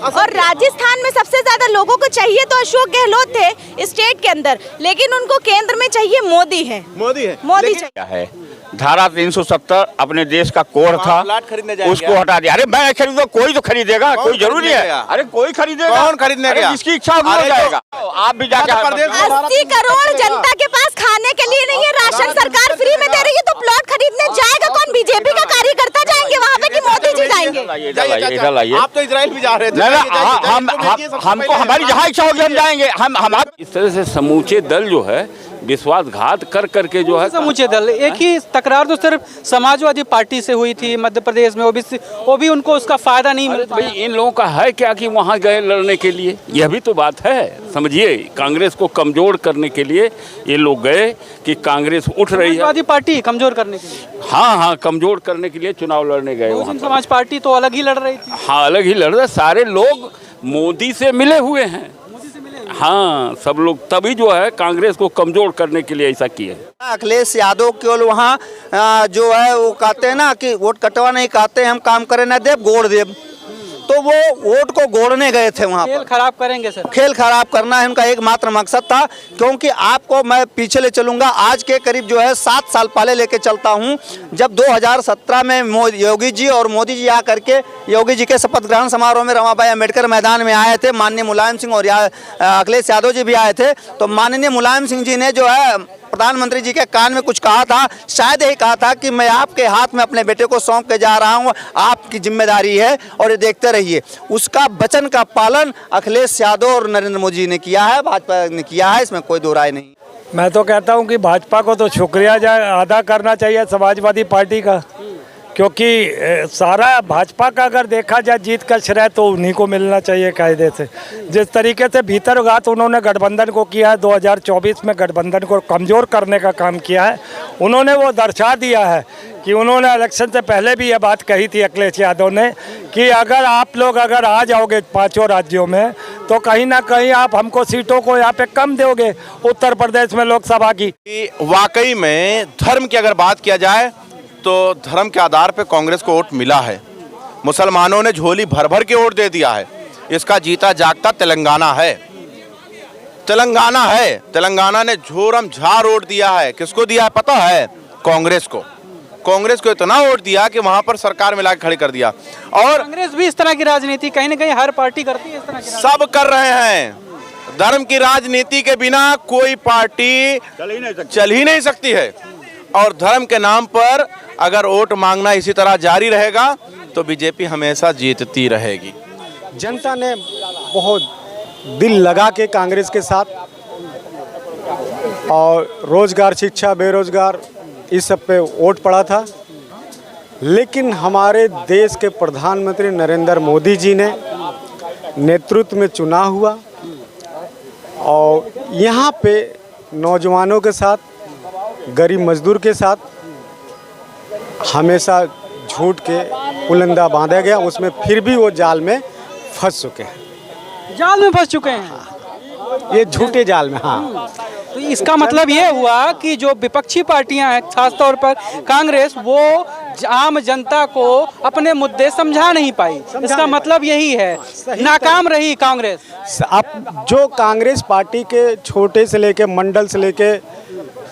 और राजस्थान में सबसे ज्यादा लोगों को चाहिए तो अशोक गहलोत थे स्टेट के अंदर, लेकिन उनको केंद्र में चाहिए मोदी है। मोदी है, मोदी चाहिए। धारा 370 अपने देश का कोड था, प्लाट खरीदने जाएंगे उसको हटा दिया। अरे मैं खरीदो, कोई तो खरीदेगा, कोई जरूरी है। अरे कोई खरीदेगा, कौन खरीदने गया? जिसकी इच्छा हो जाएगा। आप भी जाके 80 करोड़ जनता के पास खाने के लिए नहीं है, राशन सरकार फ्री में दे रही है, तो प्लॉट खरीदने जाएगा कौन? बीजेपी का कार्यकर्ता जाएंगे वहाँ पे कि मोदी जी जाएंगे? आप तो इजराइल भी जा रहे थे। हमको हमारी जहाँ इच्छा होगी हम जाएंगे। हम इस तरह से समूचे दल जो है विश्वासघात कर करके जो है समूचे दल, एक ही तकरार तो सिर्फ समाजवादी पार्टी से हुई थी मध्य प्रदेश में, वो भी उनको उसका फायदा नहीं मिल पाया। इन लोगों का है क्या कि वहाँ गए लड़ने के लिए? यह भी तो बात है, समझिए। कांग्रेस को कमजोर करने के लिए ये लोग गए कि कांग्रेस उठ रही है। समाजवादी पार्टी कमजोर करने के लिए, हाँ, कमजोर करने के लिए चुनाव लड़ने गए। वहाँ समाज पार्टी तो अलग ही लड़ रही थी। हाँ, अलग ही लड़ रहे। सारे लोग मोदी से मिले हुए हैं। हाँ, सब लोग तभी जो है कांग्रेस को कमजोर करने के लिए ऐसा किए। अखिलेश यादव केवल वहाँ जो है वो कहते हैं ना कि वोट कटवा नहीं, कहते हैं हम काम करे न देव गोड़ देव, तो वो वोट को गोड़ने गए थे वहाँ पर। खेल खराब करेंगे सर, खेल खराब करना है उनका एकमात्र मकसद था। क्योंकि आपको मैं पीछे ले चलूंगा, आज के करीब जो है 7 साल पहले लेके चलता हूँ, जब 2017 में योगी जी और मोदी जी आ करके योगी जी के शपथ ग्रहण समारोह में रमाबाई अम्बेडकर मैदान में आए थे, माननीय मुलायम सिंह और अखिलेश यादव जी भी आए थे। तो माननीय मुलायम सिंह जी ने जो है प्रधानमंत्री जी के कान में कुछ कहा था, शायद यही कहा था कि मैं आपके हाथ में अपने बेटे को सौंप के जा रहा हूं, आपकी जिम्मेदारी है और ये देखते रहिए। उसका वचन का पालन अखिलेश यादव और नरेंद्र मोदी ने किया है, भाजपा ने किया है, इसमें कोई दो राय नहीं। मैं तो कहता हूं कि भाजपा को तो शुक्रिया अदा करना चाहिए समाजवादी पार्टी का, क्योंकि सारा भाजपा का अगर देखा जाए जीत का श्रेय तो उन्हीं को मिलना चाहिए कायदे से। जिस तरीके से भीतरघात उन्होंने गठबंधन को किया है, 2024 में गठबंधन को कमज़ोर करने का काम किया है, उन्होंने वो दर्शा दिया है कि उन्होंने इलेक्शन से पहले भी ये बात कही थी अखिलेश यादव ने कि अगर आप लोग अगर आ जाओगे 5 राज्यों में तो कहीं ना कहीं आप हमको सीटों को यहाँ पे कम दोगे उत्तर प्रदेश में लोकसभा की। वाकई में धर्म की अगर बात किया जाए तो धर्म के आधार पे कांग्रेस को वोट मिला है। मुसलमानों ने झोली भर भर के वोट दे दिया है। इसका जीता जागता तेलंगाना है। तेलंगाना ने झोरम झार वोट दिया है। किसको दिया है पता है? कांग्रेस को। कांग्रेस को इतना वोट दिया कि वहां पर सरकार मिला के खड़ी कर दिया। और कांग्रेस भी इस तरह की राजनीति कहीं ना कहीं हर पार्टी करती है, इस तरह की सब कर रहे हैं। धर्म की राजनीति के बिना कोई पार्टी चल ही नहीं सकती है। और धर्म के नाम पर अगर वोट मांगना इसी तरह जारी रहेगा तो बीजेपी हमेशा जीतती रहेगी। जनता ने बहुत दिल लगा के कांग्रेस के साथ, और रोजगार, शिक्षा, बेरोजगार इस सब पे वोट पड़ा था। लेकिन हमारे देश के प्रधानमंत्री नरेंद्र मोदी जी ने नेतृत्व में चुनाव हुआ और यहाँ पे नौजवानों के साथ, गरीब मजदूर के साथ हमेशा झूठ के पुलंदा बांधा गया। उसमें फिर भी वो जाल में फंस चुके हैं। जाल में फंस चुके हैं, ये झूठे जाल में। हाँ, तो इसका मतलब ये हुआ कि जो विपक्षी पार्टियां हैं, खासतौर पर कांग्रेस, वो आम जनता को अपने मुद्दे समझा नहीं पाई। इसका मतलब यही है, नाकाम रही कांग्रेस। अब जो कांग्रेस पार्टी के छोटे से लेके मंडल से लेके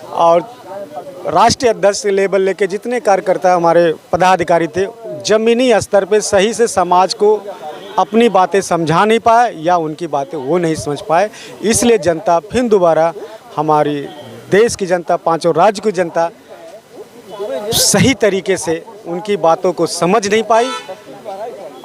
और राष्ट्रीय अध्यक्ष लेवल लेके जितने कार्यकर्ता हमारे पदाधिकारी थे, जमीनी स्तर पे सही से समाज को अपनी बातें समझा नहीं पाए या उनकी बातें वो नहीं समझ पाए। इसलिए जनता फिर दोबारा, हमारी देश की जनता, 5 राज्य की जनता सही तरीके से उनकी बातों को समझ नहीं पाई।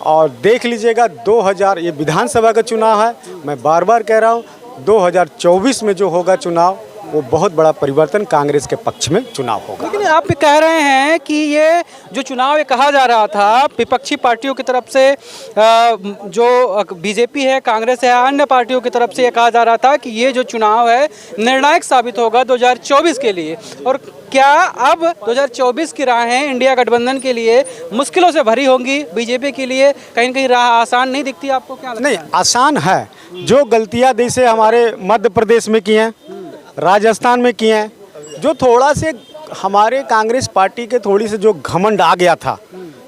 और देख लीजिएगा 2000, ये विधानसभा का चुनाव है, मैं बार बार कह रहा हूँ, 2024 में जो होगा चुनाव वो बहुत बड़ा परिवर्तन कांग्रेस के पक्ष में चुनाव होगा। लेकिन आप कह रहे हैं कि ये जो चुनाव ये कहा जा रहा था विपक्षी पार्टियों की तरफ से, जो बीजेपी है, कांग्रेस है, अन्य पार्टियों की तरफ से ये कहा जा रहा था कि ये जो चुनाव है निर्णायक साबित होगा 2024 के लिए। और क्या अब 2024 की राहें इंडिया गठबंधन के लिए मुश्किलों से भरी होंगी? बीजेपी के लिए कहीं ना कहीं राह आसान नहीं दिखती आपको? क्या लगता है? नहीं, आसान है। जो गलतियाँ जैसे हमारे मध्य प्रदेश में की हैं, राजस्थान में किए हैं, जो थोड़ा से हमारे कांग्रेस पार्टी के थोड़ी से जो घमंड आ गया था,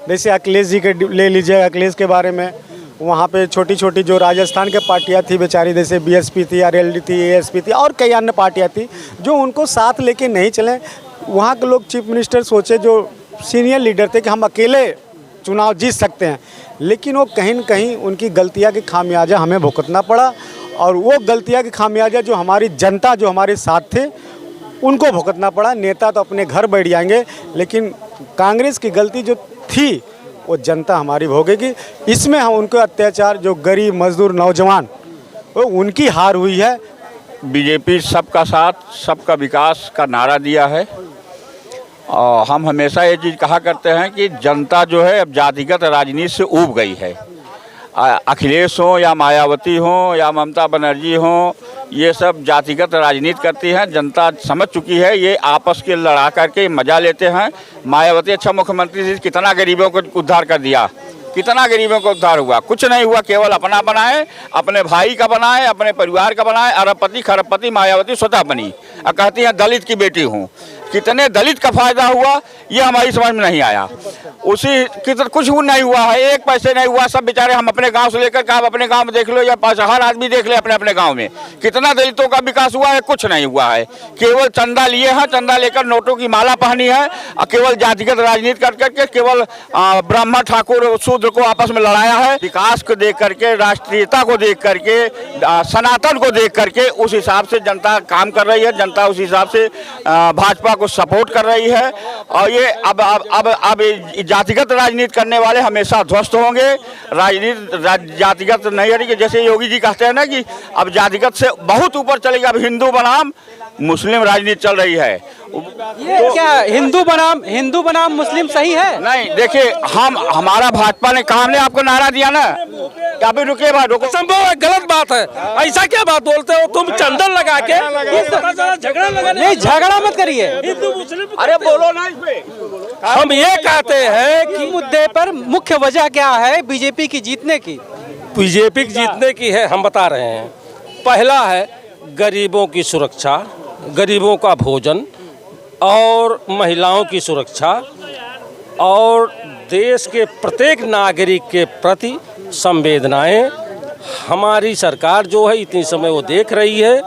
जैसे अखिलेश जी के ले लीजिए, अखिलेश के बारे में, वहाँ पे छोटी छोटी जो राजस्थान के पार्टियाँ थी बेचारी, जैसे बीएसपी थी, आरएलडी थी, एएसपी थी और कई अन्य पार्टियाँ थी जो उनको साथ लेके नहीं चले। वहाँ के लोग चीफ मिनिस्टर सोचे, जो सीनियर लीडर थे, कि हम अकेले चुनाव जीत सकते हैं, लेकिन वो कहीं न कहीं उनकी गलतियाँ की खामियाजा हमें भुगतना पड़ा। और वो गलतियाँ की खामियाजा जो हमारी जनता जो हमारे साथ थे उनको भुगतना पड़ा। नेता तो अपने घर बैठ जाएंगे, लेकिन कांग्रेस की गलती जो थी वो जनता हमारी भोगेगी। इसमें हम उनके अत्याचार, जो गरीब मजदूर नौजवान, वो उनकी हार हुई है। बीजेपी सबका साथ सबका विकास का नारा दिया है और हम हमेशा ये चीज़ कहा करते हैं कि जनता जो है अब जातिगत राजनीति से ऊब गई है। अखिलेश हो या मायावती हो या ममता बनर्जी हो, ये सब जातिगत राजनीति करती हैं। जनता समझ चुकी है, ये आपस के लड़ा करके मजा लेते हैं। मायावती अच्छा मुख्यमंत्री थी, कितना गरीबों को उद्धार कर दिया, कितना गरीबों को उद्धार हुआ? कुछ नहीं हुआ, केवल अपना बनाए, अपने भाई का बनाए, अपने परिवार का बनाए। अरबपति खरबपति मायावती स्वतः बनी और कहती हैं दलित की बेटी हूँ। कितने दलित का फायदा हुआ ये हमारी समझ में नहीं आया। उसी कुछ नहीं हुआ है, एक पैसे नहीं हुआ। सब बेचारे हम अपने गांव से लेकर, आप अपने गांव में देख लो या हर आदमी देख ले अपने अपने गांव में, कितना दलितों का विकास हुआ है? कुछ नहीं हुआ है। केवल चंदा लिए हैं, चंदा लेकर नोटों की माला पहनी है और केवल जातिगत राजनीति कर करके केवल ब्राह्मण ठाकुर शूद्र को आपस में लड़ाया है। विकास को देख करके, राष्ट्रीयता को देख करके, सनातन को देख करके उस हिसाब से जनता काम कर रही है। जनता उस हिसाब से भाजपा को सपोर्ट कर रही है। और ये अब जातिगत राजनीति करने वाले हमेशा ध्वस्त होंगे। राजनीति जातिगत नहीं है, जैसे योगी जी कहते हैं ना कि अब जातिगत से बहुत ऊपर चलेगा। अब हिंदू बनाम मुस्लिम राजनीति चल रही है। ये क्या हिंदू बनाम मुस्लिम सही है? नहीं, देखिए हमारा भाजपा ने काम ने आपको नारा दिया ना, अभी रुके बात रुको, संभव है, गलत बात है। ऐसा क्या बात बोलते हो तुम? चंदन लगा के झगड़ा लगा, नहीं झगड़ा मत करिए। हिंदू मुस्लिम, अरे बोलो ना इसमें। हम ये कहते हैं कि मुद्दे पर मुख्य वजह क्या है बीजेपी की जीतने की? बीजेपी की जीतने की है, हम बता रहे हैं। पहला है गरीबों की सुरक्षा, गरीबों का भोजन और महिलाओं की सुरक्षा और देश के प्रत्येक नागरिक के प्रति संवेदनाएं हमारी सरकार जो है इतनी समय वो देख रही है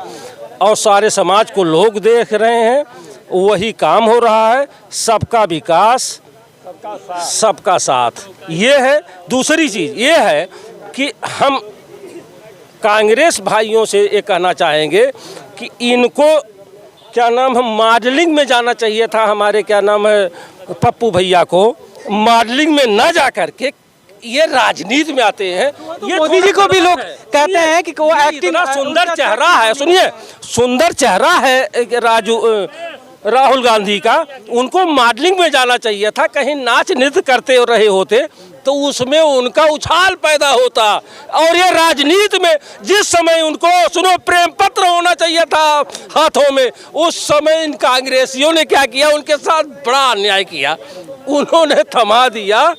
और सारे समाज को लोग देख रहे हैं। वही काम हो रहा है, सबका विकास सबका साथ, ये है। दूसरी चीज़ ये है कि हम कांग्रेस भाइयों से ये कहना चाहेंगे कि इनको क्या नाम है मॉडलिंग में जाना चाहिए था। हमारे क्या नाम है पप्पू भैया को मॉडलिंग में न जा करके ये राजनीति में आते हैं। ये मोदी जी को भी लोग कहते हैं कि वो एक्टिंग, सुंदर चेहरा है, सुनिए सुंदर चेहरा है राहुल गांधी का, उनको मॉडलिंग में जाना चाहिए था। कहीं नाच नृत्य करते रहे होते तो उसमें उनका उछाल पैदा होता। और ये राजनीति में जिस समय उनको सुनो प्रेम पत्र होना चाहिए था हाथों में, उस समय इन कांग्रेसियों ने क्या किया? उनके साथ बड़ा अन्याय किया। उन्होंने थमा दिया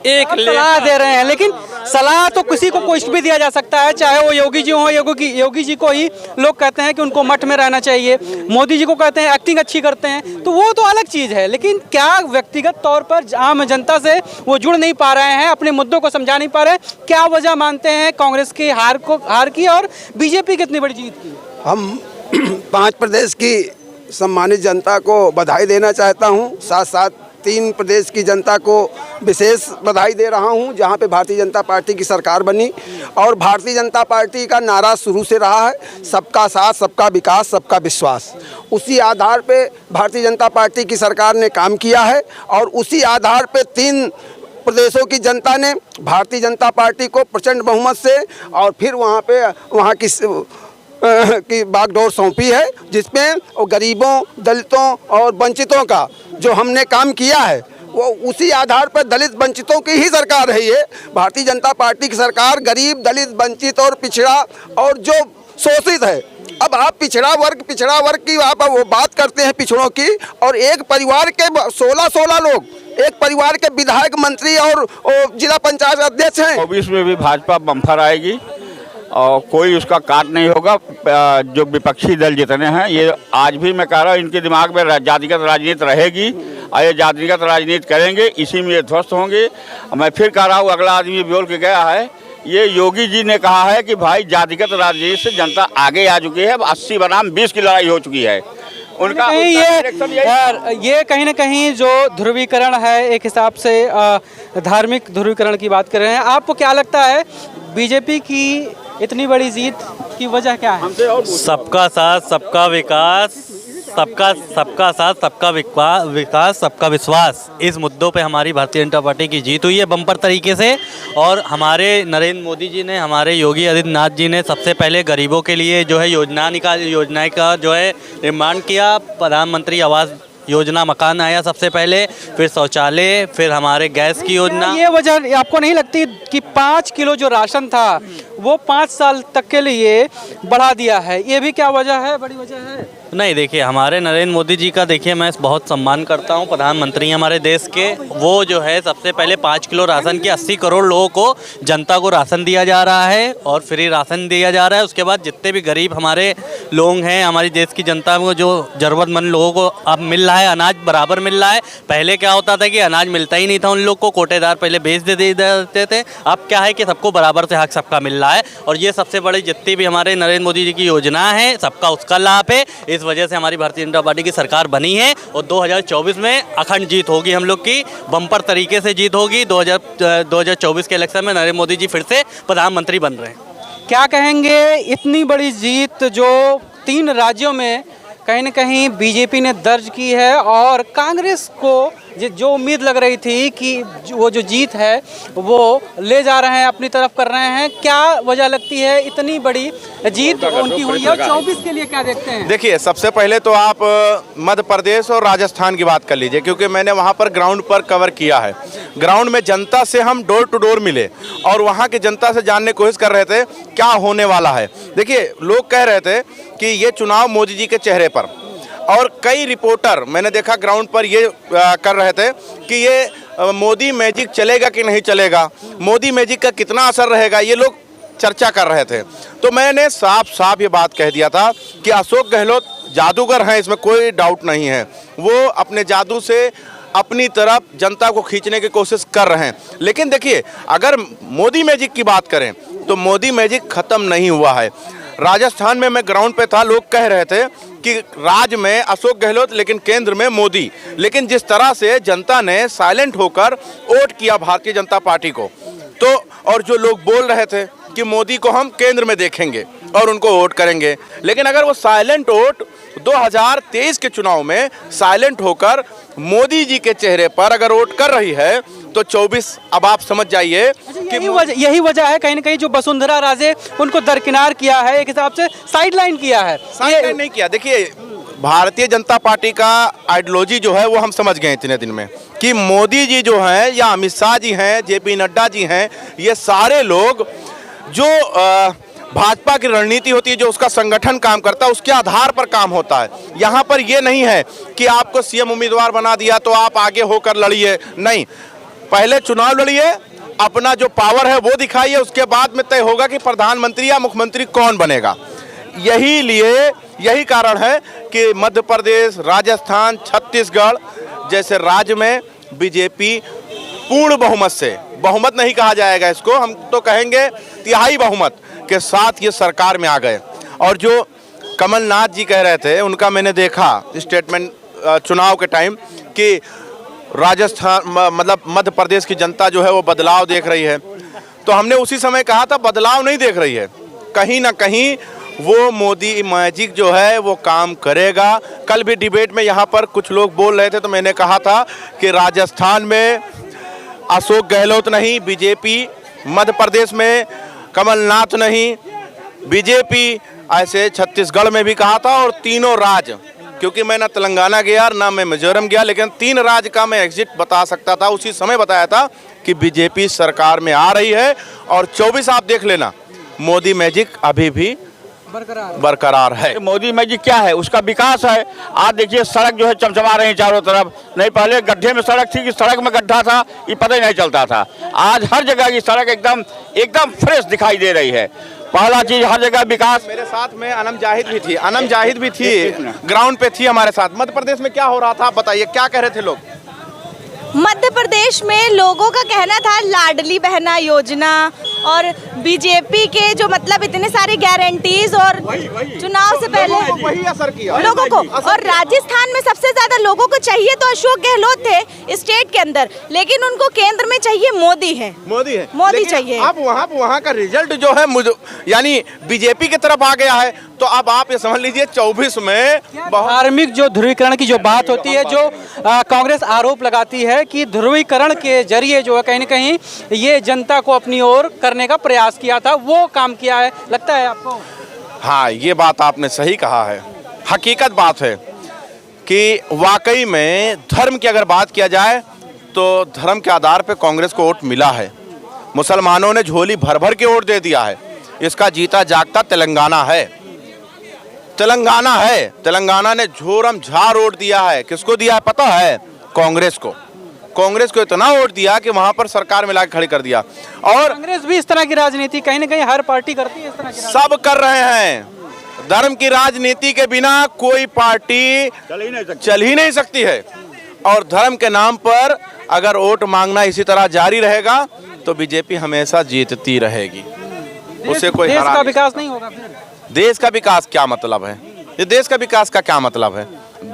एक सलाह दे रहे हैं, लेकिन सलाह तो किसी को कुछ भी दिया जा सकता है, चाहे वो योगी जी हो। योगी जी को ही लोग कहते हैं कि उनको मठ में रहना चाहिए, मोदी जी को कहते हैं एक्टिंग अच्छी करते हैं, तो वो तो अलग चीज़ है। लेकिन क्या व्यक्तिगत तौर पर आम जनता से वो जुड़ नहीं पा रहे हैं, अपने मुद्दों को समझा नहीं पा रहे? क्या वजह मानते हैं कांग्रेस की हार की और बीजेपी की इतनी बड़ी जीत की? हम 5 प्रदेश की सम्मानित जनता को बधाई देना चाहता हूँ, साथ साथ 3 प्रदेश की जनता को विशेष बधाई दे रहा हूं जहां पे भारतीय जनता पार्टी की सरकार बनी। और भारतीय जनता पार्टी का नारा शुरू से रहा है सबका साथ, सबका विकास, सबका विश्वास। उसी आधार पे भारतीय जनता पार्टी की सरकार ने काम किया है और उसी आधार पे 3 प्रदेशों की जनता ने भारतीय जनता पार्टी को प्रचंड बहुमत से और फिर वहाँ की बागडोर सौंपी है, जिसमें वो गरीबों, दलितों और वंचितों का जो हमने काम किया है वो उसी आधार पर दलित वंचितों की ही सरकार है। ये भारतीय जनता पार्टी की सरकार गरीब, दलित, वंचित और पिछड़ा और जो शोषित है। अब आप पिछड़ा वर्ग की आप वो बात करते हैं पिछड़ों की, और एक परिवार के 16 लोग, एक परिवार के विधायक, मंत्री और जिला पंचायत अध्यक्ष हैं। 24 में भी भाजपा बम्फर आएगी और कोई उसका काट नहीं होगा। जो विपक्षी दल जितने हैं, ये आज भी मैं कह रहा हूँ इनके दिमाग में जातिगत राजनीति रहेगी और ये जातिगत राजनीति करेंगे, इसी में ये ध्वस्त होंगे। मैं फिर कह रहा हूँ, अगला आदमी बोल के गया है, ये योगी जी ने कहा है कि भाई जातिगत राजनीति से जनता आगे आ चुकी है, अब 80 बनाम 20 की लड़ाई हो चुकी है। उनका ये कहीं ना कहीं जो ध्रुवीकरण है, एक हिसाब से धार्मिक ध्रुवीकरण की बात कर रहे हैं। आपको क्या लगता है बीजेपी की इतनी बड़ी जीत की वजह क्या है? सबका साथ, सबका विकास, सबका साथ, सबका विकास, सबका विश्वास, इस मुद्दों पे हमारी भारतीय जनता पार्टी की जीत हुई है बम्पर तरीके से। और हमारे नरेंद्र मोदी जी ने, हमारे योगी आदित्यनाथ जी ने सबसे पहले गरीबों के लिए जो है योजना का जो है निर्माण किया। प्रधानमंत्री आवास योजना, मकान आया सबसे पहले, फिर शौचालय, फिर हमारे गैस की योजना। ये वजह आपको नहीं लगती कि 5 किलो जो राशन था वो 5 साल तक के लिए बढ़ा दिया है? ये भी क्या वजह है, बड़ी वजह है? नहीं, देखिए हमारे नरेंद्र मोदी जी का देखिए मैं बहुत सम्मान करता हूं, प्रधानमंत्री हमारे देश के। वो जो है सबसे पहले 5 किलो राशन के 80 करोड़ लोगों को, जनता को राशन दिया जा रहा है और फ्री राशन दिया जा रहा है। उसके बाद जितने भी गरीब हमारे लोग हैं, हमारी देश की जनता को जो ज़रूरतमंद लोगों को अब मिल रहा है, अनाज बराबर मिल रहा है। पहले क्या होता था कि अनाज मिलता ही नहीं था उन लोग को, कोटेदार पहले बेच देते थे। अब क्या है कि सबको बराबर से हक सबका मिल रहा है। और ये सबसे बड़ी जितनी भी हमारे नरेंद्र मोदी जी की योजना है, सबका उसका लाभ है। इस वजह से हमारी भारतीय जनता पार्टी की सरकार बनी है और 2024 में अखंड जीत होगी, हम लोग की बम्पर तरीके से जीत होगी। 2024 के इलेक्शन में नरेंद्र मोदी जी फिर से प्रधानमंत्री बन रहे हैं। क्या कहेंगे, इतनी बड़ी जीत जो 3 राज्यों में कहीं न कहीं बीजेपी ने दर्ज की है और कांग्रेस को जो उम्मीद लग रही थी कि वो जो जीत है वो ले जा रहे हैं, अपनी तरफ कर रहे हैं, क्या वजह लगती है इतनी बड़ी जीत उनकी हुई है? 24 के लिए क्या देखते हैं? देखिए, सबसे पहले तो आप मध्य प्रदेश और राजस्थान की बात कर लीजिए, क्योंकि मैंने वहाँ पर ग्राउंड पर कवर किया है। ग्राउंड में जनता से हम डोर टू डोर मिले और वहाँ की जनता से जानने की कोशिश कर रहे थे क्या होने वाला है। देखिए, लोग कह रहे थे कि ये चुनाव मोदी जी के चेहरे पर, और कई रिपोर्टर मैंने देखा ग्राउंड पर ये कर रहे थे कि ये मोदी मैजिक चलेगा कि नहीं चलेगा, मोदी मैजिक का कितना असर रहेगा, ये लोग चर्चा कर रहे थे। तो मैंने साफ साफ ये बात कह दिया था कि अशोक गहलोत जादूगर हैं, इसमें कोई डाउट नहीं है। वो अपने जादू से अपनी तरफ जनता को खींचने की कोशिश कर रहे हैं। लेकिन देखिए, अगर मोदी मैजिक की बात करें तो मोदी मैजिक ख़त्म नहीं हुआ है। राजस्थान में मैं ग्राउंड पे था, लोग कह रहे थे कि राज्य में अशोक गहलोत लेकिन केंद्र में मोदी। लेकिन जिस तरह से जनता ने साइलेंट होकर वोट किया भारतीय जनता पार्टी को, तो और जो लोग बोल रहे थे कि मोदी को हम केंद्र में देखेंगे और उनको वोट करेंगे, लेकिन अगर वो साइलेंट वोट 2023 के चुनाव में साइलेंट होकर मोदी जी के चेहरे पर अगर वोट कर रही है तो 24 अब आप समझ जाइए कि यही वजह है कहीं न कहीं जो वसुंधरा राजे उनको दरकिनार किया है, एक हिसाब से साइडलाइन किया है। साइडलाइन नहीं किया। देखिए, भारतीय जनता पार्टी का आइडियोलॉजी जो है वो हम समझ गए इतने दिन में कि मोदी जी जो हैं या अमित शाह जी हैं, जेपी नड्डा जी हैं, ये सारे लोग जो भाजपा की रणनीति होती है, जो उसका संगठन काम करता है, उसके आधार पर काम होता है। यहाँ पर ये नहीं है कि आपको सीएम उम्मीदवार बना दिया तो आप आगे होकर लड़िए, नहीं। पहले चुनाव लड़िए, अपना जो पावर है वो दिखाइए, उसके बाद में तय होगा कि प्रधानमंत्री या मुख्यमंत्री कौन बनेगा। यही कारण है कि मध्य प्रदेश, राजस्थान, छत्तीसगढ़ जैसे राज्य में बीजेपी पूर्ण बहुमत से, बहुमत नहीं कहा जाएगा इसको, हम तो कहेंगे तिहाई बहुमत के साथ ये सरकार में आ गए। और जो कमलनाथ जी कह रहे थे, उनका मैंने देखा स्टेटमेंट चुनाव के टाइम कि राजस्थान मतलब मध्य प्रदेश की जनता जो है वो बदलाव देख रही है, तो हमने उसी समय कहा था बदलाव नहीं देख रही है, कहीं ना कहीं वो मोदी मैजिक जो है वो काम करेगा। कल भी डिबेट में यहाँ पर कुछ लोग बोल रहे थे, तो मैंने कहा था कि राजस्थान में अशोक गहलोत नहीं बीजेपी, मध्य प्रदेश में कमलनाथ नहीं बीजेपी, ऐसे छत्तीसगढ़ में भी कहा था। और तीनों राज्य, क्योंकि मैं ना तेलंगाना गया ना मैं मिजोरम गया, लेकिन 3 राज्य का मैं एग्जिट बता सकता था, उसी समय बताया था कि बीजेपी सरकार में आ रही है। और 24 आप देख लेना, मोदी मैजिक अभी भी बरकरार है। मोदी मैजिक क्या है? उसका विकास है। आज देखिए सड़क जो है चमचमा रही है चारों तरफ, नहीं पहले गड्ढे में सड़क थी कि सड़क में गड्ढा था ये पता ही नहीं चलता था। आज हर जगह की सड़क एकदम फ्रेश दिखाई दे रही है। पहला चीज हर जगह विकास। मेरे साथ में अनम जाहिद भी थी, ग्राउंड पे थी हमारे साथ। मध्य प्रदेश में क्या हो रहा था आप बताइए, क्या कह रहे थे लोग? मध्य प्रदेश में लोगों का कहना था लाडली बहना योजना और बीजेपी के जो मतलब इतने सारे गारंटीज और चुनाव से पहले वही असर किया लोगों को। और राजस्थान में सबसे ज्यादा लोगों को चाहिए तो अशोक गहलोत थे स्टेट के अंदर, लेकिन उनको केंद्र में चाहिए मोदी है। मोदी चाहिए। अब वहाँ का रिजल्ट जो है यानी बीजेपी की तरफ आ गया है। तो अब आप ये समझ लीजिए 24 में धार्मिक जो ध्रुवीकरण की जो बात होती है, जो कांग्रेस आरोप लगाती है कि ध्रुवीकरण के जरिए जो है कहीं न कहीं ये जनता को अपनी ओर करने का प्रयास किया था, वो काम किया है, लगता है आपको? हाँ, ये बात आपने सही कहा है। हकीकत बात है कि वाकई में धर्म की अगर बात किया जाए तो धर्म के आधार पर कांग्रेस को वोट मिला है। मुसलमानों ने झोली भर भर के वोट दे दिया है। इसका जीता जागता तेलंगाना है। तेलंगाना ने झोरम झार वोट दिया है। किसको दिया है पता है? कांग्रेस को। कांग्रेस को इतना वोट दिया कि वहां पर सरकार मिला के खड़ी कर दिया। और कांग्रेस भी इस तरह की राजनीति कहीं न कहीं हर पार्टी करती है, इस तरह की सब कर रहे हैं। धर्म की राजनीति के बिना कोई पार्टी चल ही नहीं सकती है। और धर्म के नाम पर अगर वोट मांगना इसी तरह जारी रहेगा तो बीजेपी हमेशा जीतती रहेगी। उसे कोई देश का विकास नहीं होगा। फिर देश का विकास क्या मतलब है? ये देश का विकास का क्या मतलब है?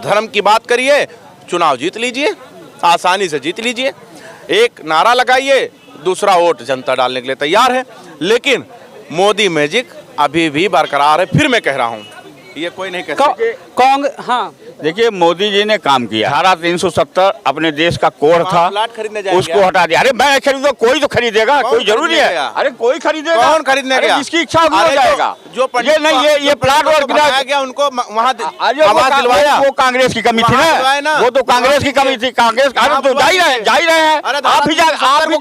धर्म की बात करिए, चुनाव जीत लीजिए, आसानी से जीत लीजिए, एक नारा लगाइए, दूसरा वोट जनता डालने के लिए तैयार है। लेकिन मोदी मैजिक अभी भी बरकरार है। फिर मैं कह रहा हूँ, ये कोई नहीं कह कांग्रेस। हाँ, देखिए मोदी जी ने काम किया। धारा 370 अपने देश का कोड था, उसको हटा दिया। अरे मैं खरीदूंगा, कोई तो खरीदेगा, कोई जरूरी है। अरे कोई खरीदेगा, कौन खरीदने गया? जिसकी इच्छा होगी हो जाएगा। जो ये नहीं, ये प्लाट और गिराया गया उनको वहाँ आवाज दिलवाया। वो कांग्रेस की कमी थी ना, वो तो कांग्रेस की कमी थी। कांग्रेस तो जा ही रहे हैं। आप भी जाके आप भी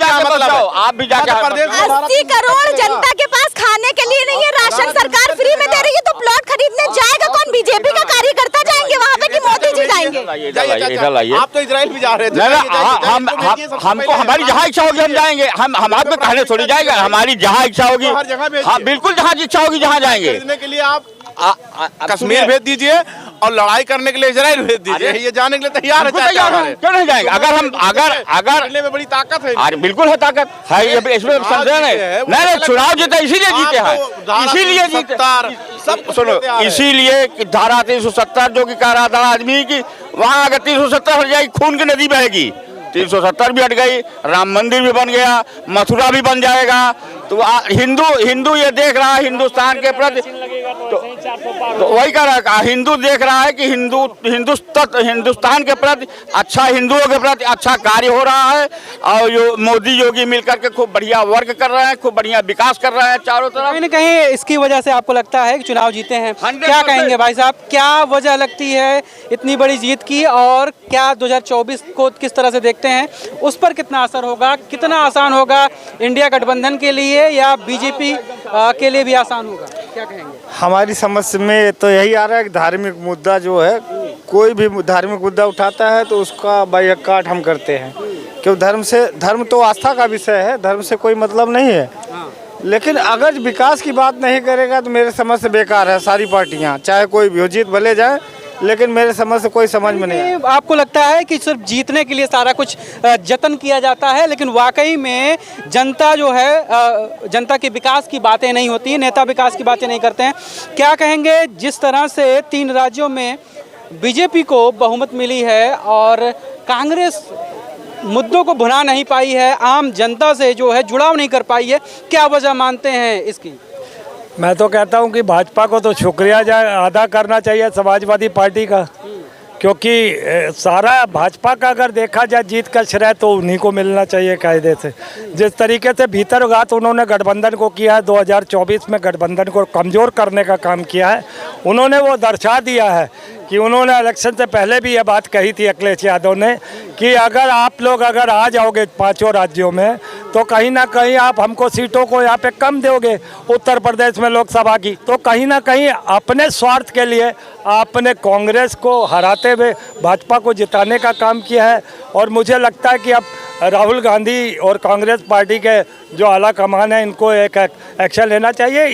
जाके 80 करोड़ जनता के पास खाने के लिए नहीं है, राशन सरकार फ्री में दे रही है, तो प्लॉट खरीदने जाएगा कौन? बीजेपी का कार्यकर्ता जाएंगे वहाँ पे कि मोदी जी जाएंगे? आप तो इजराइल भी जा रहे थे। हमको हमारी जहाँ इच्छा होगी हम जाएंगे। हम आपको कहने थोड़ी जाएगा। हमारी जहाँ इच्छा होगी, हाँ बिल्कुल, जहाँ इच्छा होगी जहाँ जाएंगे। के लिए आप कश्मीर भेज दीजिए और लड़ाई करने के लिए इजराइल भेज दीजिए। ये जाने के लिए तैयार है। क्यों नहीं जाएंगे? अगर में बड़ी ताकत है। अरे बिल्कुल है, ताकत है। ये इसमें समझे नहीं, चुनाव जीते इसीलिए जीते हैं, इसीलिए जीते। सब सुनो, इसीलिए धारा 370 जो कि कह रहा था आदमी की, वहाँ अगर 370 हट जाएगी खून की नदी बहेगी। 370 भी हट गई, राम मंदिर भी बन गया, मथुरा भी बन जाएगा। तो हिंदू ये देख रहा है हिंदुस्तान के प्रति, तो वही कह रहा है, हिंदू देख रहा है कि हिंदुस्तान के प्रति अच्छा, हिंदुओं के प्रति अच्छा कार्य हो रहा है। और जो मोदी योगी मिलकर के खूब बढ़िया वर्क कर रहे हैं, खूब बढ़िया विकास कर रहे हैं चारों तरफ। कहीं न कहीं इसकी वजह से आपको लगता है कि चुनाव जीते हैं। क्या कहेंगे भाई साहब, क्या वजह लगती है इतनी बड़ी जीत की, और क्या 2024 को किस तरह से देखते हैं? उस पर कितना असर होगा, कितना आसान होगा इंडिया गठबंधन के लिए या बीजेपी के लिए भी आसान होगा? क्या कहेंगे? हमारी समझ में तो यही आ रहा है कि धार्मिक मुद्दा जो है, कोई भी धार्मिक मुद्दा उठाता है तो उसका बायकाट हम करते हैं। क्यों? धर्म तो आस्था का विषय है, धर्म से कोई मतलब नहीं है। लेकिन अगर विकास की बात नहीं करेगा तो मेरे समझ से बेकार है सारी पार्टियां, चाहे कोई भी हो, जीत भले जाए, लेकिन मेरे समझ से कोई समझ में नहीं। आपको लगता है कि सिर्फ जीतने के लिए सारा कुछ जतन किया जाता है, लेकिन वाकई में जनता जो है, जनता के विकास की बातें नहीं होती, नेता विकास की बातें नहीं करते हैं? क्या कहेंगे, जिस तरह से 3 राज्यों में बीजेपी को बहुमत मिली है और कांग्रेस मुद्दों को भुना नहीं पाई है, आम जनता से जो है जुड़ाव नहीं कर पाई है, क्या वजह मानते हैं इसकी? मैं तो कहता हूं कि भाजपा को तो शुक्रिया अदा करना चाहिए समाजवादी पार्टी का, क्योंकि सारा भाजपा का अगर देखा जाए जीत का श्रेय तो उन्हीं को मिलना चाहिए कायदे से। जिस तरीके से भीतरघात उन्होंने गठबंधन को किया है, 2024 में गठबंधन को कमज़ोर करने का काम किया है, उन्होंने वो दर्शा दिया है कि उन्होंने इलेक्शन से पहले भी ये बात कही थी अखिलेश यादव ने कि अगर आप लोग अगर आ जाओगे 5 राज्यों में तो कहीं ना कहीं आप हमको सीटों को यहाँ पे कम दोगे उत्तर प्रदेश में लोकसभा की, तो कहीं ना कहीं अपने स्वार्थ के लिए आपने कांग्रेस को हराते हुए भाजपा को जिताने का काम किया है। और मुझे लगता है कि अब राहुल गांधी और कांग्रेस पार्टी के जो आला कमान है इनको एक एक्शन लेना चाहिए।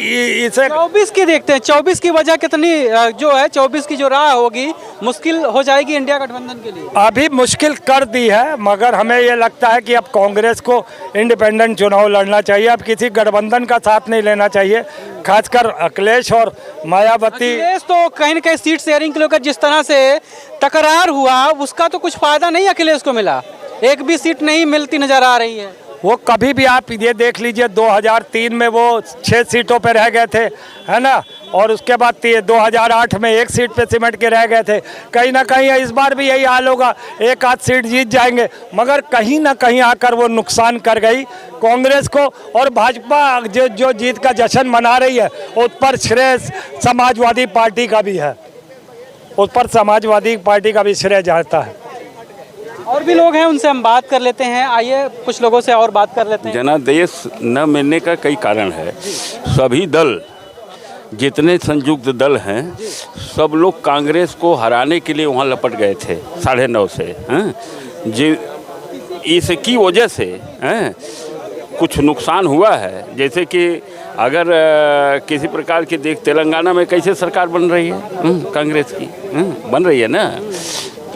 इसे 24 की देखते हैं, 24 की वजह कितनी जो है, 24 की जो राह होगी मुश्किल हो जाएगी इंडिया गठबंधन के लिए। अभी मुश्किल कब कर दी है, मगर हमें ये लगता है कि अब कांग्रेस को इंडिपेंडेंट चुनाव लड़ना चाहिए। अब किसी गठबंधन का साथ नहीं लेना चाहिए, खासकर अखिलेश और मायावती। अखिलेश तो कहीं न कहीं सीट शेयरिंग को लेकर जिस तरह से तकरार हुआ, उसका तो कुछ फायदा नहीं अखिलेश को मिला। एक भी सीट नहीं मिलती नजर आ रही है। वो कभी भी आप ये देख लीजिए, 2003 में वो 6 सीटों पे रह गए थे, है ना, और उसके बाद 2008 में 1 सीट पे सिमट के रह गए थे। कहीं ना कहीं इस बार भी यही हाल होगा, 1-8 सीट जीत जाएंगे, मगर कहीं ना कहीं आकर वो नुकसान कर गई कांग्रेस को। और भाजपा जो जीत का जश्न मना रही है, उस पर श्रेय समाजवादी पार्टी का भी है, उस पर समाजवादी पार्टी का भी श्रेय जाता है। और भी लोग हैं, उनसे हम बात कर लेते हैं। आइए कुछ लोगों से और बात कर लेते हैं। जनादेश न मिलने का कई कारण है। सभी दल, जितने संयुक्त दल हैं, सब लोग कांग्रेस को हराने के लिए वहाँ लपट गए थे 9:30 से। इसकी वजह से कुछ नुकसान हुआ है। जैसे कि अगर किसी प्रकार की देख, तेलंगाना में कैसे सरकार बन रही है कांग्रेस की, बन रही है ना।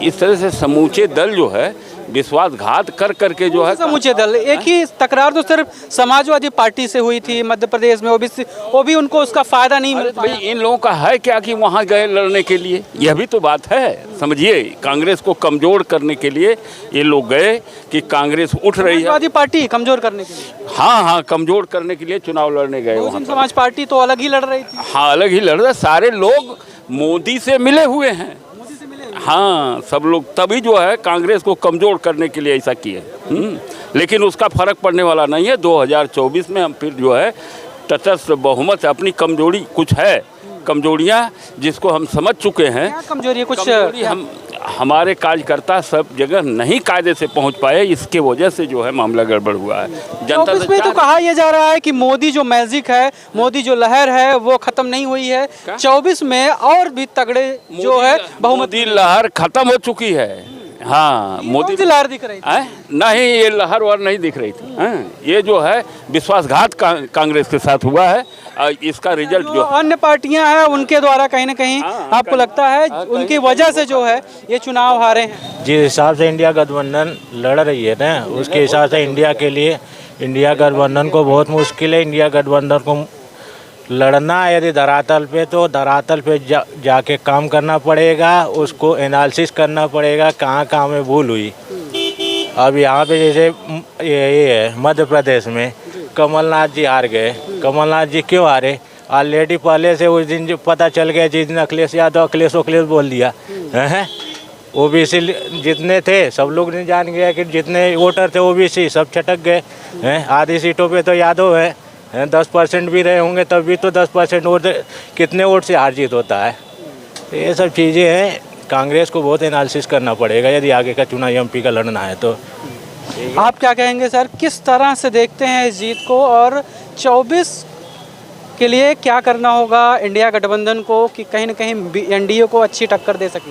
इस तरह से समूचे दल जो है विश्वासघात कर करके जो है, समूचे दल, एक ही तकरार तो सिर्फ समाजवादी पार्टी से हुई थी मध्य प्रदेश में, वो भी उनको उसका फायदा नहीं मिला। भाई इन लोगों का है क्या कि वहाँ गए लड़ने के लिए, यह भी तो बात है। समझिए, कांग्रेस को कमजोर करने के लिए ये लोग गए कि कांग्रेस उठ रही है। समाजवादी पार्टी कमजोर करने के लिए, हाँ, कमजोर करने के लिए चुनाव लड़ने गए। वहाँ समाज पार्टी तो अलग ही लड़ रही थी। हाँ, अलग ही लड़ रहे। सारे लोग मोदी से मिले हुए हैं। हाँ, सब लोग तभी जो है कांग्रेस को कमज़ोर करने के लिए ऐसा किए। लेकिन उसका फर्क पड़ने वाला नहीं है। 2024 में हम फिर जो है तटस्थ बहुमत, अपनी कमजोरी कुछ है, कमजोरियाँ जिसको हम समझ चुके हैं। क्या कमजोरी? कुछ हमारे कार्यकर्ता सब जगह नहीं कायदे से पहुंच पाए, इसके वजह से जो है मामला गड़बड़ हुआ है। जनता इसमें तो कहा यह जा रहा है कि मोदी जो मैजिक है, मोदी जो लहर है, वो खत्म नहीं हुई है। 24 में और भी तगड़े जो है मोदी लहर खत्म हो चुकी है। हाँ, मोदी की लहर दिख रही थी? नहीं, ये लहर वार नहीं दिख रही थी। ये जो है विश्वासघात कांग्रेस के साथ हुआ है। इसका रिजल्ट जो अन्य पार्टियां हैं उनके द्वारा कहीं ना कहीं आपको लगता है उनकी वजह से जो है ये चुनाव हारे हैं। जिस हिसाब से इंडिया गठबंधन लड़ रही है ना, उसके हिसाब से इंडिया के लिए, इंडिया गठबंधन को बहुत मुश्किल है। इंडिया गठबंधन को लड़ना यदि धरातल पे, तो धरातल पे जाके काम करना पड़ेगा, उसको एनालिसिस करना पड़ेगा कहाँ कहाँ में भूल हुई। अब यहाँ पे जैसे ये है मध्य प्रदेश में कमलनाथ जी हार गए। कमलनाथ जी क्यों हारे? ऑलरेडी पहले से उस दिन जो पता चल गया, जिस दिन अखिलेश यादव अखिलेश बोल दिया है, ओबीसी जितने थे सब लोग ने जान गया कि जितने वोटर थे ओबीसी सब छटक गए हैं। आधी सीटों पे तो यादव है, 10% भी रहे होंगे तब भी तो 10% वोट, कितने वोट से हार जीत होता है। तो ये सब चीज़ें हैं, कांग्रेस को बहुत एनालिसिस करना पड़ेगा यदि आगे का चुनाव एमपी का लड़ना है तो। आप क्या कहेंगे सर, किस तरह से देखते हैं इस जीत को, और 24 के लिए क्या करना होगा इंडिया गठबंधन को कि कहीं ना कहीं एनडीए को अच्छी टक्कर दे सके?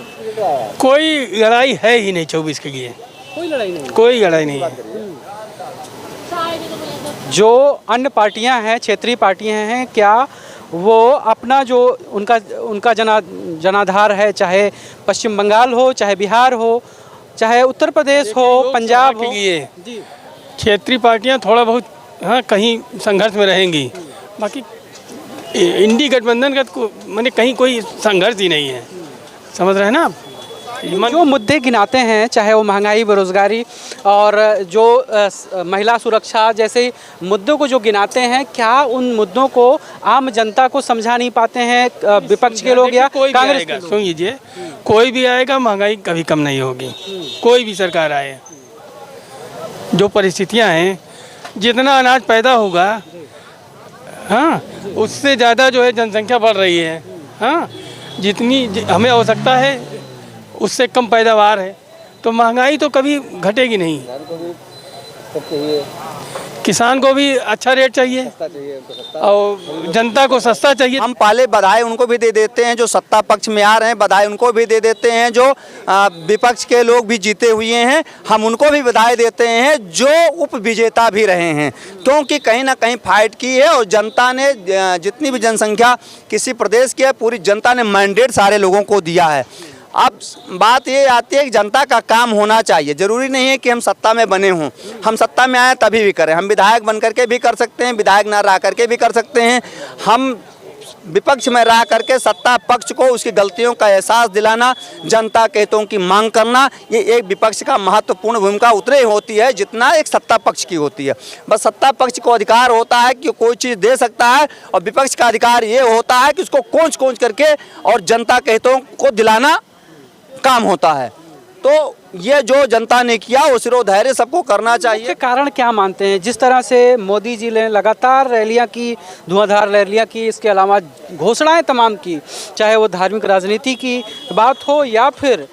कोई लड़ाई है ही नहीं 24 के लिए, कोई लड़ाई नहीं, कोई लड़ाई नहीं है। जो अन्य पार्टियां हैं, क्षेत्रीय पार्टियां हैं, क्या वो अपना जो उनका जनाधार है, चाहे पश्चिम बंगाल हो, चाहे बिहार हो, चाहे उत्तर प्रदेश हो, पंजाब हो, क्षेत्रीय पार्टियां थोड़ा बहुत हाँ कहीं संघर्ष में रहेंगी, बाकी इंडी गठबंधन का माने कहीं कोई संघर्ष ही नहीं है। समझ रहे हैं ना आप? जो मुद्दे गिनाते हैं, चाहे वो महंगाई, बेरोजगारी और जो महिला सुरक्षा जैसे मुद्दों को जो गिनाते हैं, क्या उन मुद्दों को आम जनता को समझा नहीं पाते हैं विपक्ष के लोग या कांग्रेस के लोग? सुन लीजिए, कोई भी आएगा महंगाई कभी कम नहीं होगी, कोई भी सरकार आए। जो परिस्थितियां हैं, जितना अनाज पैदा होगा हाँ उससे ज़्यादा जो है जनसंख्या बढ़ रही है। हाँ, जितनी हमें आवश्यकता है उससे कम पैदावार है, तो महंगाई तो कभी घटेगी नहीं। किसान को भी अच्छा रेट चाहिए और जनता को सस्ता चाहिए। हम पहले बधाई उनको भी दे देते हैं जो सत्ता पक्ष में आ रहे हैं, बधाई उनको भी दे देते हैं जो विपक्ष के लोग भी जीते हुए हैं, हम उनको भी बधाई देते हैं जो उप विजेता भी रहे हैं, क्योंकि कहीं ना कहीं फाइट की है और जनता ने जितनी भी जनसंख्या किसी प्रदेश की है, पूरी जनता ने मैंडेट सारे लोगों को दिया है। अब बात ये आती है कि जनता का काम होना चाहिए। जरूरी नहीं है कि हम सत्ता में बने हों, हम सत्ता में आए तभी भी करें। हम विधायक बन करके भी कर सकते हैं, विधायक ना रह करके भी कर सकते हैं। हम विपक्ष में रह करके सत्ता पक्ष को उसकी गलतियों का एहसास दिलाना, जनता के हितों की मांग करना, ये एक विपक्ष का महत्वपूर्ण भूमिका उतने ही होती है जितना एक सत्ता पक्ष की होती है। बस सत्ता पक्ष को अधिकार होता है कि कोई चीज़ दे सकता है, और विपक्ष का अधिकार ये होता है कि उसको कोंच करके और जनता के हितों को दिलाना काम होता है। तो ये जो जनता ने किया वो सिरोधैर्य सबको करना चाहिए। मुख्य कारण क्या मानते हैं? जिस तरह से मोदी जी ने लगातार रैलियां की, धुआंधार रैलियां की, इसके अलावा घोषणाएं तमाम की, चाहे वो धार्मिक राजनीति की बात हो या फिर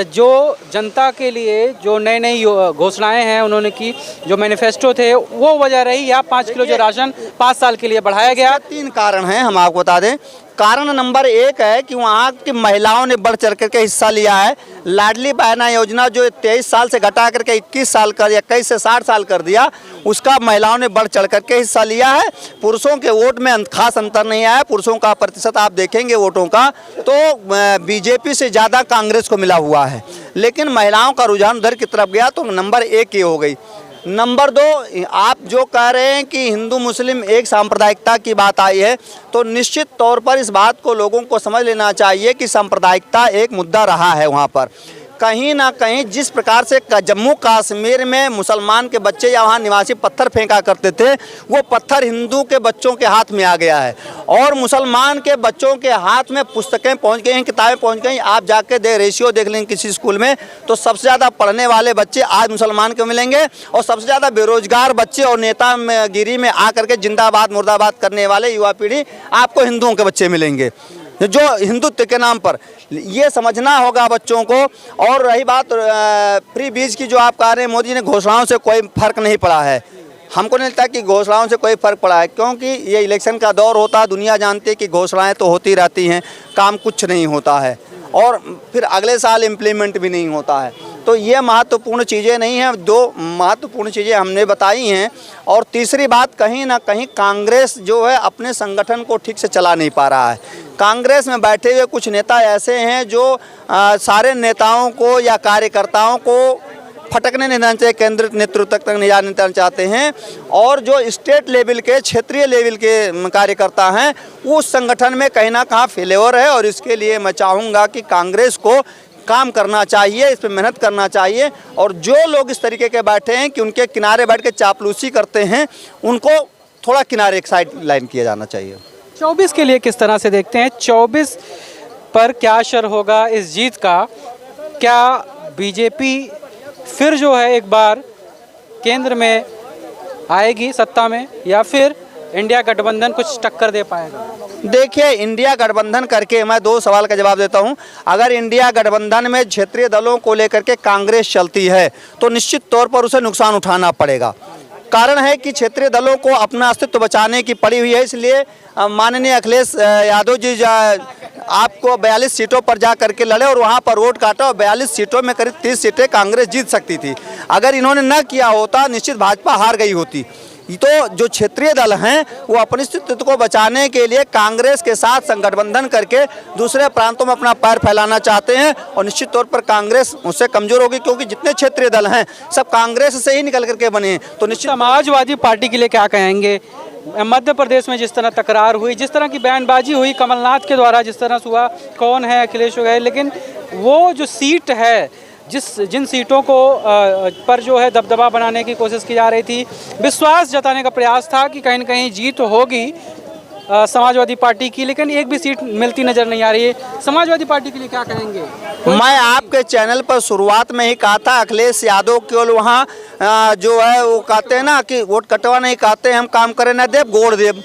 जो जनता के लिए जो नई नई घोषणाएं हैं उन्होंने की, जो मैनिफेस्टो थे वो वजह रही, या 5 किलो जो राशन 5 साल के लिए बढ़ाया गया। 3 कारण हैं, हम आपको बता दें। कारण नंबर 1 है कि वहाँ की महिलाओं ने बढ़ चढ़ करके हिस्सा लिया है। लाडली बहना योजना जो 23 साल से घटा करके 21 साल कर, 21 से 60 साल कर दिया, उसका महिलाओं ने बढ़ चढ़ करके हिस्सा लिया है। पुरुषों के वोट में खास अंतर नहीं आया। पुरुषों का प्रतिशत आप देखेंगे वोटों का तो बीजेपी से ज़्यादा कांग्रेस को मिला हुआ है, लेकिन महिलाओं का रुझान उधर की तरफ गया, तो नंबर 1 ये हो गई। नंबर 2, आप जो कह रहे हैं कि हिंदू मुस्लिम एक सांप्रदायिकता की बात आई है, तो निश्चित तौर पर इस बात को लोगों को समझ लेना चाहिए कि सांप्रदायिकता एक मुद्दा रहा है वहाँ पर। कहीं ना कहीं जिस प्रकार से जम्मू कश्मीर में मुसलमान के बच्चे या वहाँ निवासी पत्थर फेंका करते थे, वो पत्थर हिंदू के बच्चों के हाथ में आ गया है, और मुसलमान के बच्चों के हाथ में पुस्तकें पहुँच गई हैं, किताबें पहुँच गई। आप जाके रेशियो देख लेंगे किसी स्कूल में, तो सबसे ज़्यादा पढ़ने वाले बच्चे आज मुसलमान के मिलेंगे, और सबसे ज़्यादा बेरोजगार बच्चे और नेता गिरी में आकर के जिंदाबाद मुर्दाबाद करने वाले युवा पीढ़ी आपको हिंदुओं के बच्चे मिलेंगे, जो हिंदुत्व के नाम पर। ये समझना होगा बच्चों को। और रही बात फ्री बीज की, जो आप कह रहे हैं मोदी ने घोषणाओं से कोई फर्क नहीं पड़ा है, हमको नहीं लगता कि घोषणाओं से कोई फर्क पड़ा है, क्योंकि ये इलेक्शन का दौर होता है। दुनिया जानती है कि घोषणाएं तो होती रहती हैं, काम कुछ नहीं होता है, और फिर अगले साल इम्प्लीमेंट भी नहीं होता है। तो ये महत्वपूर्ण चीज़ें नहीं हैं। 2 महत्वपूर्ण चीज़ें हमने बताई हैं। और तीसरी बात, कहीं ना कहीं कांग्रेस जो है अपने संगठन को ठीक से चला नहीं पा रहा है। कांग्रेस में बैठे हुए कुछ नेता ऐसे हैं जो सारे नेताओं को या कार्यकर्ताओं को फटकने नहीं देना चाहिए, केंद्रीय नेतृत्व तक नहीं जाना चाहते हैं, और जो स्टेट लेवल के, क्षेत्रीय लेवल के कार्यकर्ता हैं, उस संगठन में कहीं ना कहीं फेल्योर है। और इसके लिए मैं चाहूँगा कि कांग्रेस को काम करना चाहिए, इस पर मेहनत करना चाहिए, और जो लोग इस तरीके के बैठे हैं कि उनके किनारे बैठ के चापलूसी करते हैं, उनको थोड़ा किनारे एक साइड लाइन किया जाना चाहिए। 24 के लिए किस तरह से देखते हैं? 24 पर क्या असर होगा इस जीत का? क्या बीजेपी फिर जो है एक बार केंद्र में आएगी सत्ता में, या फिर इंडिया गठबंधन कुछ टक्कर दे पाएगा? देखिए, इंडिया गठबंधन करके मैं 2 सवाल का जवाब देता हूं। अगर इंडिया गठबंधन में क्षेत्रीय दलों को लेकर के कांग्रेस चलती है तो निश्चित तौर पर उसे नुकसान उठाना पड़ेगा। कारण है कि क्षेत्रीय दलों को अपना अस्तित्व बचाने की पड़ी हुई है, इसलिए माननीय अखिलेश यादव जी आपको 42 सीटों पर जा करके लड़े और वहां पर वोट काटा, और 42 सीटों में करीब 30 सीटें कांग्रेस जीत सकती थी। अगर इन्होंने न किया होता, निश्चित भाजपा हार गई होती। तो जो क्षेत्रीय दल हैं वो अपने अस्तित्व को बचाने के लिए कांग्रेस के साथ संगठबंधन करके दूसरे प्रांतों में अपना पैर फैलाना चाहते हैं, और निश्चित तौर पर कांग्रेस उससे कमजोर होगी, क्योंकि जितने क्षेत्रीय दल हैं सब कांग्रेस से ही निकल करके बने हैं। तो निश्चित समाजवादी पार्टी के लिए क्या कहेंगे? मध्य प्रदेश में जिस तरह तकरार हुई, जिस तरह की बयानबाजी हुई कमलनाथ के द्वारा, जिस तरह से हुआ, कौन है अखिलेश हो गए, लेकिन वो जो सीट है, जिन सीटों को पर जो है दबदबा बनाने की कोशिश की जा रही थी, विश्वास जताने का प्रयास था कि कहीं न कहीं जीत होगी समाजवादी पार्टी की, लेकिन एक भी सीट मिलती नजर नहीं आ रही है। समाजवादी पार्टी के लिए क्या कहेंगे? मैं आपके चैनल पर शुरुआत में ही कहा था, अखिलेश यादव केवल वहाँ जो है वो कहते हैं ना कि वोट कटवा नहीं कहते, हम काम करें न देव गोड़ देव,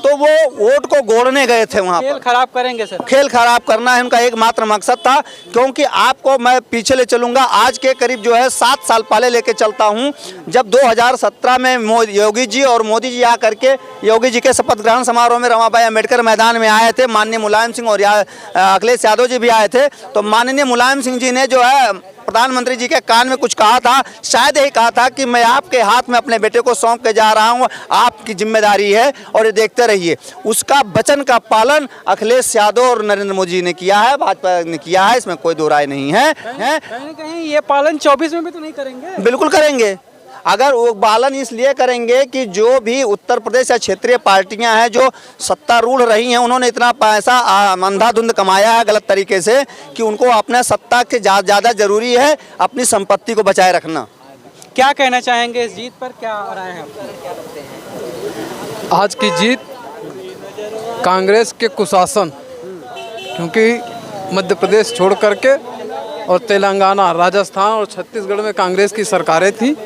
तो वो वोट को गोड़ने गए थे वहाँ पर। खेल खराब करेंगे सर, खेल खराब करना है उनका एकमात्र मकसद था। क्योंकि आपको मैं पीछे ले चलूँगा, आज के करीब जो है 7 साल पहले लेके चलता हूँ, जब 2017 में योगी जी और मोदी जी आकर के योगी जी के शपथ ग्रहण समारोह में रमाबाई अम्बेडकर मैदान में आए थे, माननीय मुलायम सिंह और अखिलेश यादव जी भी आए थे। तो माननीय मुलायम सिंह जी ने जो है प्रधानमंत्री जी के कान में कुछ कहा था, शायद यही कहा था कि मैं आपके हाथ में अपने बेटे को सौंप के जा रहा हूँ, आपकी जिम्मेदारी है और ये देखते रहिए। उसका वचन का पालन अखिलेश यादव और नरेंद्र मोदी जी ने किया है, भाजपा ने किया है, इसमें कोई दो राय नहीं है। कहीं ना कहीं ये पालन 24 में भी तो नहीं करेंगे? बिल्कुल करेंगे। अगर वो पालन इसलिए करेंगे कि जो भी उत्तर प्रदेश या क्षेत्रीय पार्टियां हैं जो सत्तारूढ़ रही हैं, उन्होंने इतना पैसा अंधाधुंध कमाया है गलत तरीके से कि उनको अपने सत्ता के ज़्यादा जरूरी है अपनी संपत्ति को बचाए रखना। क्या कहना चाहेंगे इस जीत पर, क्या राय है? आज की जीत कांग्रेस के कुशासन, क्योंकि मध्य प्रदेश छोड़ करके और तेलंगाना, राजस्थान और छत्तीसगढ़ में कांग्रेस की सरकारें थी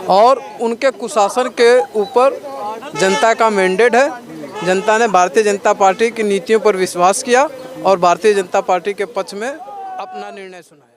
और उनके कुशासन के ऊपर जनता का मैंडेट है। जनता ने भारतीय जनता पार्टी की नीतियों पर विश्वास किया और भारतीय जनता पार्टी के पक्ष में अपना निर्णय सुनाया।